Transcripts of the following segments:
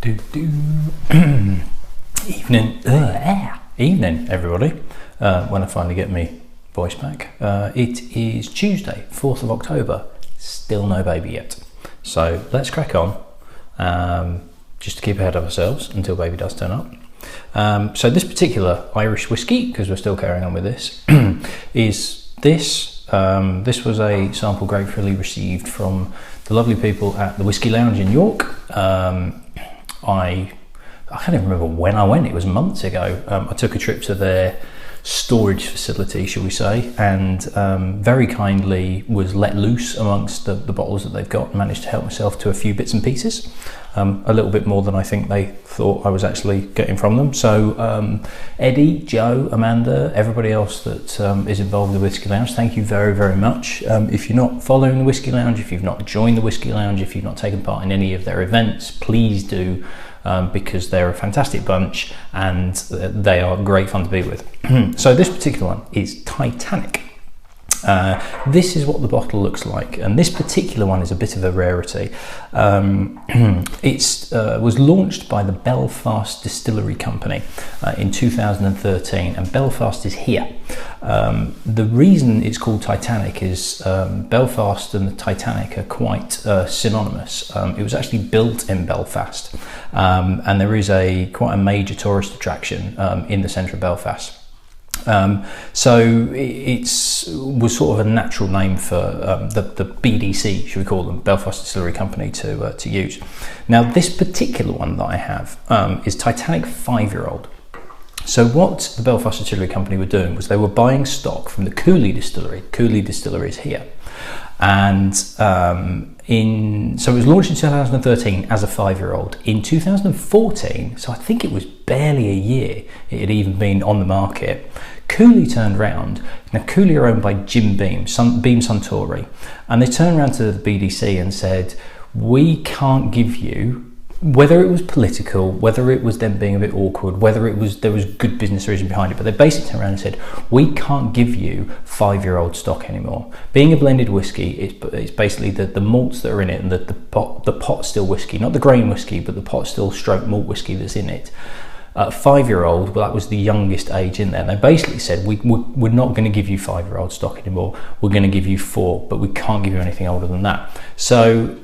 Evening, everybody. When I finally get me voice back, it is Tuesday, 4th of October. Still no baby yet, so let's crack on. Just to keep ahead of ourselves until baby does turn up. So this particular Irish whiskey, because we're still carrying on with this, is this. This was a sample gratefully received from the lovely people at the Whiskey Lounge in York. I can't even remember when I went. It was months ago. I took a trip to their storage facility, shall we say, and very kindly was let loose amongst the bottles that they've got and managed to help myself to a few bits and pieces. A little bit more than I think they thought I was actually getting from them. So Eddie, Joe, Amanda, everybody else that is involved in the Whiskey Lounge, thank you very, very much. If you're not following the Whiskey Lounge, if you've not joined the Whiskey Lounge, if you've not taken part in any of their events, please do. Because they're a fantastic bunch and they are great fun to be with. So this particular one is Titanic. This is what the bottle looks like, and this particular one is a bit of a rarity. It was launched by the Belfast Distillery Company in 2013, and Belfast is here. The reason it's called Titanic is Belfast and the Titanic are quite synonymous. It was actually built in Belfast, and there is quite a major tourist attraction in the centre of Belfast. So it was sort of a natural name for the BDC, should we call them, Belfast Distillery Company, to use. Now this particular one that I have is Titanic 5-year-old. So what the Belfast Distillery Company were doing was they were buying stock from the Cooley Distillery. Cooley Distillery is here. And so it was launched in 2013 as a 5-year-old. In 2014, so I think it was barely a year it had even been on the market, Cooley turned round. Now Cooley are owned by Jim Beam Suntory, and they turned around to the BDC and said, we can't give you, whether it was political, whether it was them being a bit awkward, whether there was good business reason behind it, but they basically turned around and said, we can't give you 5-year-old stock anymore. Being a blended whiskey, it's basically the malts that are in it, and the pot still whiskey, not the grain whiskey, but the pot still stroke malt whiskey that's in it. 5-year-old, well, that was the youngest age in there. And they basically said, we're not going to give you 5-year-old stock anymore. We're going to give you 4, but we can't give you anything older than that. So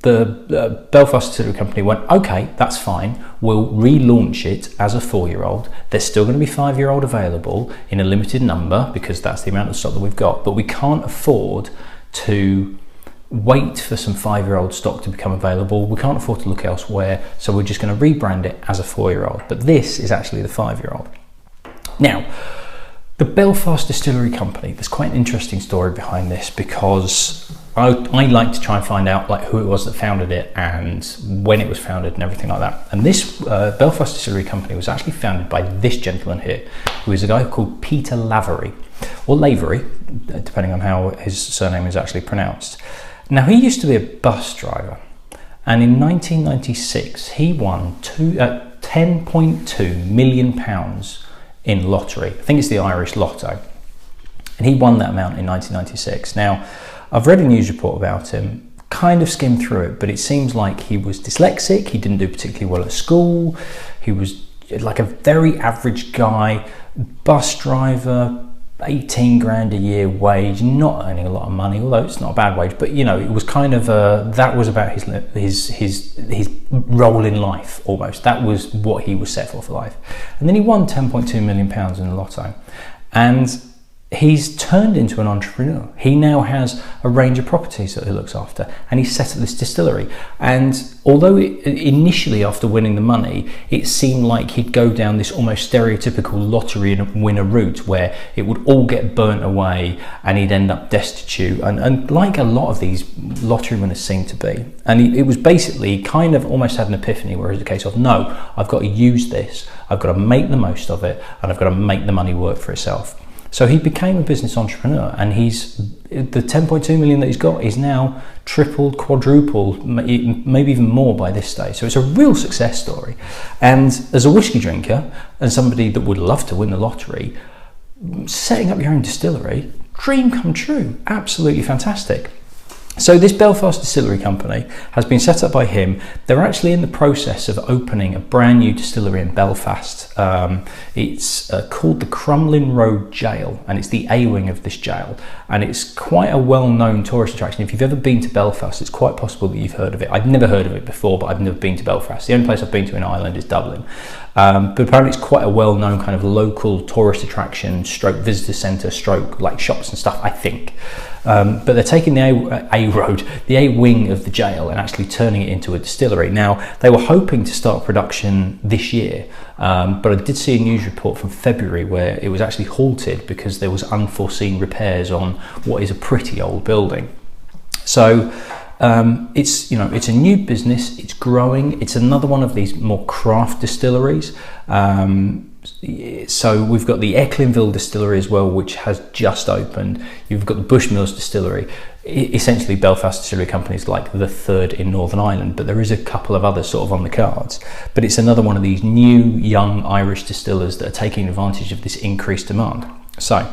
the Belfast Distillery Company went, okay, that's fine. We'll relaunch it as a 4-year-old. There's still going to be 5-year-old available in a limited number because that's the amount of stock that we've got. But we can't afford to wait for some 5-year-old stock to become available. We can't afford to look elsewhere, so we're just going to rebrand it as a 4-year-old. But this is actually the 5-year-old. Now, the Belfast Distillery Company, there's quite an interesting story behind this, because I like to try and find out who it was that founded it and when it was founded and everything like that. And this Belfast Distillery Company was actually founded by this gentleman here, who is a guy called Peter Lavery, or Lavery, depending on how his surname is actually pronounced. Now, he used to be a bus driver, and in 1996 he won £10.2 million in lottery. I think it's the Irish Lotto, and he won that amount in 1996. Now, I've read a news report about him, kind of skimmed through it, but it seems like he was dyslexic, he didn't do particularly well at school, he was like a very average guy, bus driver, 18 grand a year wage, not earning a lot of money, although it's not a bad wage, but it was kind of that was about his role in life almost. That was what he was set for life. And then he won £10.2 million in the lotto, and he's turned into an entrepreneur. He now has a range of properties that he looks after, and he's set up this distillery. And although initially after winning the money, it seemed like he'd go down this almost stereotypical lottery winner route where it would all get burnt away and he'd end up destitute, and like a lot of these lottery winners seem to be. And it was basically kind of almost had an epiphany where it was a case of, no, I've got to use this, I've got to make the most of it, and I've got to make the money work for itself. So he became a business entrepreneur, and the 10.2 million that he's got is now tripled, quadrupled, maybe even more by this stage. So it's a real success story. And as a whiskey drinker and somebody that would love to win the lottery, setting up your own distillery, dream come true, absolutely fantastic. So this Belfast Distillery Company has been set up by him. They're actually in the process of opening a brand new distillery in Belfast. It's called the Crumlin Road Jail, and it's the A wing of this jail. And it's quite a well-known tourist attraction. If you've ever been to Belfast, it's quite possible that you've heard of it. I've never heard of it before, but I've never been to Belfast. The only place I've been to in Ireland is Dublin. But apparently it's quite a well-known kind of local tourist attraction, stroke visitor centre, stroke like shops and stuff, I think. But they're taking the A wing of the jail, and actually turning it into a distillery. Now, they were hoping to start production this year, but I did see a news report from February where it was actually halted because there was unforeseen repairs on what is a pretty old building. So it's a new business, it's growing, it's another one of these more craft distilleries. So we've got the Ecklinville distillery as well, which has just opened. You've got the Bushmills distillery. Essentially, Belfast Distillery Company is like the third in Northern Ireland, but there is a couple of others sort of on the cards. But it's another one of these new young Irish distillers that are taking advantage of this increased demand. So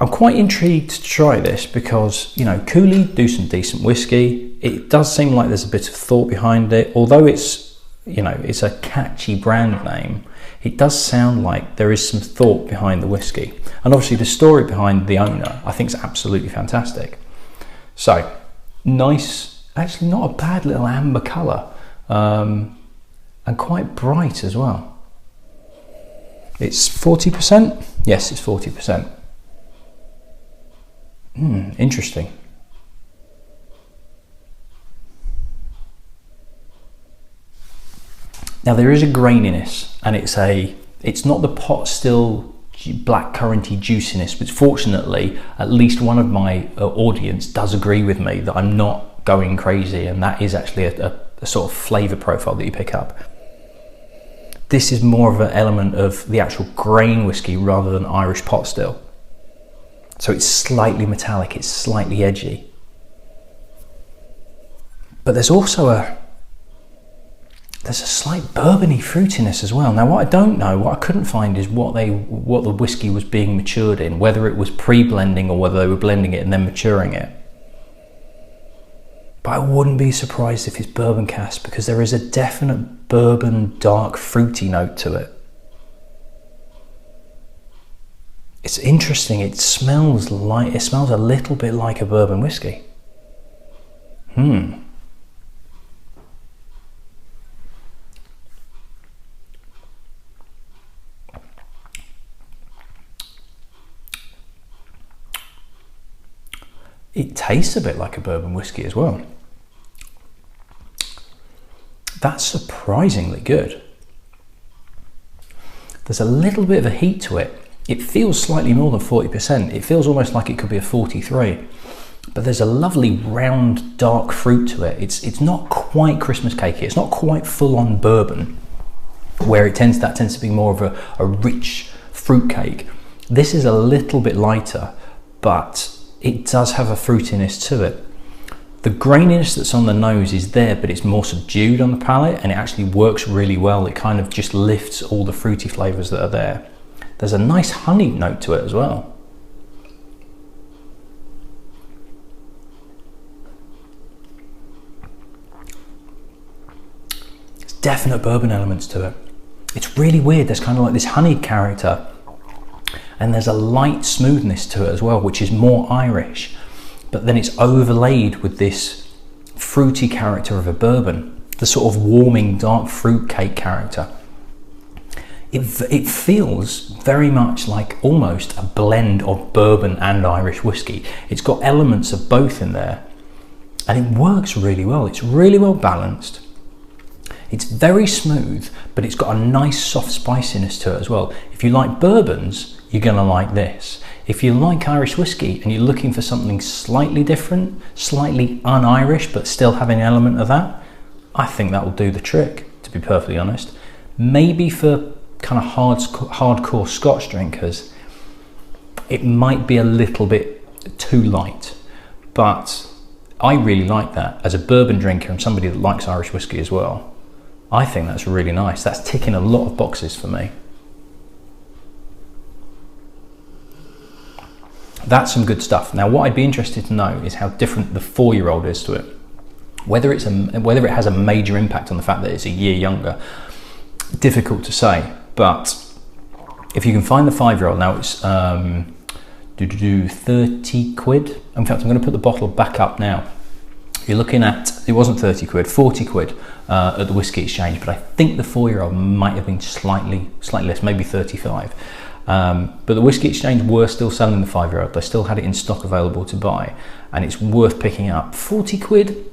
I'm quite intrigued to try this because, Cooley do some decent whiskey. It does seem like there's a bit of thought behind it, although it's a catchy brand name. It does sound like there is some thought behind the whiskey. And obviously the story behind the owner, I think, is absolutely fantastic. So, nice, actually not a bad little amber colour, and quite bright as well. It's 40%? Yes, it's 40%. Interesting. Now there is a graininess, and it's not the pot still black curranty juiciness, but fortunately at least one of my audience does agree with me that I'm not going crazy, and that is actually a sort of flavour profile that you pick up. This is more of an element of the actual grain whiskey rather than Irish pot still. So it's slightly metallic, it's slightly edgy. But there's also a slight bourbony fruitiness as well. Now, what I couldn't find is what the whiskey was being matured in, whether it was pre-blending or whether they were blending it and then maturing it. But I wouldn't be surprised if it's bourbon cask, because there is a definite bourbon dark fruity note to it. It's interesting. It smells a little bit like a bourbon whiskey. It tastes a bit like a bourbon whiskey as well. That's surprisingly good. There's a little bit of a heat to it. It feels slightly more than 40%. It feels almost like it could be a 43. But there's a lovely round dark fruit to it. It's not quite Christmas cakey. It's not quite full on bourbon, where that tends to be more of a rich fruit cake. This is a little bit lighter, but it does have a fruitiness to it. The graininess that's on the nose is there, but it's more subdued on the palate, and it actually works really well. It kind of just lifts all the fruity flavours that are there. There's a nice honey note to it as well. There's definite bourbon elements to it. It's really weird. There's kind of like this honey character, and there's a light smoothness to it as well, which is more Irish, but then it's overlaid with this fruity character of a bourbon, the sort of warming dark fruit cake character. It feels very much like almost a blend of bourbon and Irish whiskey. It's got elements of both in there, and it works really well. It's really well balanced. It's very smooth, but it's got a nice soft spiciness to it as well. If you like bourbons, you're going to like this. If you like Irish whiskey and you're looking for something slightly different, slightly un-Irish, but still having an element of that, I think that will do the trick, to be perfectly honest. Maybe for kind of hardcore Scotch drinkers, it might be a little bit too light, but I really like that. As a bourbon drinker and somebody that likes Irish whiskey as well, I think that's really nice. That's ticking a lot of boxes for me. That's some good stuff. Now, what I'd be interested to know is how different the 4-year-old is to it. Whether it has a major impact on the fact that it's a year younger, difficult to say. But if you can find the 5-year-old, now it's 30 quid. In fact, I'm going to put the bottle back up now. You're looking at, it wasn't 30 quid, 40 quid at the Whisky Exchange, but I think the 4-year-old might have been slightly less, maybe 35. But the Whisky Exchange were still selling the 5-year-old. They still had it in stock available to buy, and it's worth picking up. 40 quid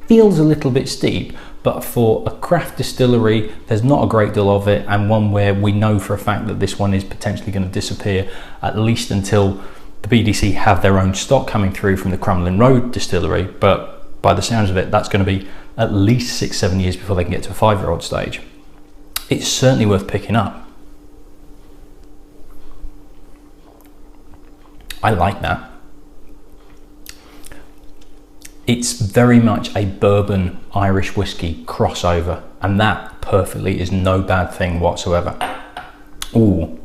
feels a little bit steep, but for a craft distillery, there's not a great deal of it, and one where we know for a fact that this one is potentially going to disappear, at least until the BDC have their own stock coming through from the Crumlin Road distillery. But by the sounds of it, that's going to be at least 6-7 years before they can get to a 5-year-old stage. It's certainly worth picking up. I like that. It's very much a bourbon Irish whiskey crossover, and that perfectly is no bad thing whatsoever. Ooh,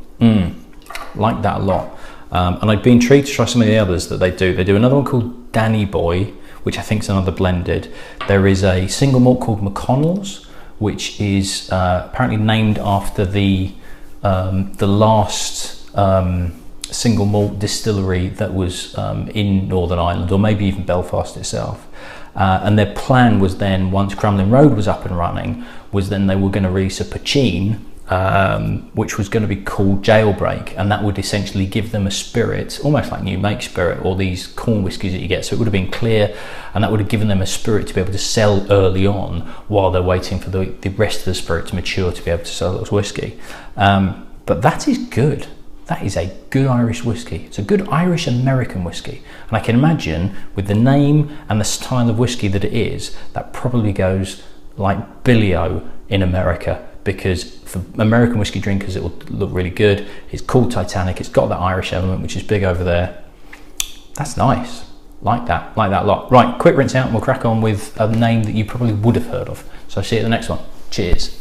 like that a lot. And I'd be intrigued to try some of the others that they do. They do another one called Danny Boy, which I think is another blended. There is a single malt called McConnell's, which is apparently named after the last single malt distillery that was in Northern Ireland, or maybe even Belfast itself. And their plan was then, once Crumlin Road was up and running, was then they were going to release a Pachin, which was going to be called Jailbreak, and that would essentially give them a spirit, almost like new make spirit, or these corn whiskies that you get. So it would have been clear, and that would have given them a spirit to be able to sell early on while they're waiting for the rest of the spirit to mature to be able to sell those whiskey. But that is good. That is a good Irish whiskey. It's a good Irish American whiskey. And I can imagine, with the name and the style of whiskey that it is, that probably goes like Billy-O in America, because for American whiskey drinkers it will look really good. It's called Titanic. It's got that Irish element, which is big over there. That's nice. Like that a lot. Right, quick rinse out and we'll crack on with a name that you probably would have heard of. So see you at the next one. Cheers.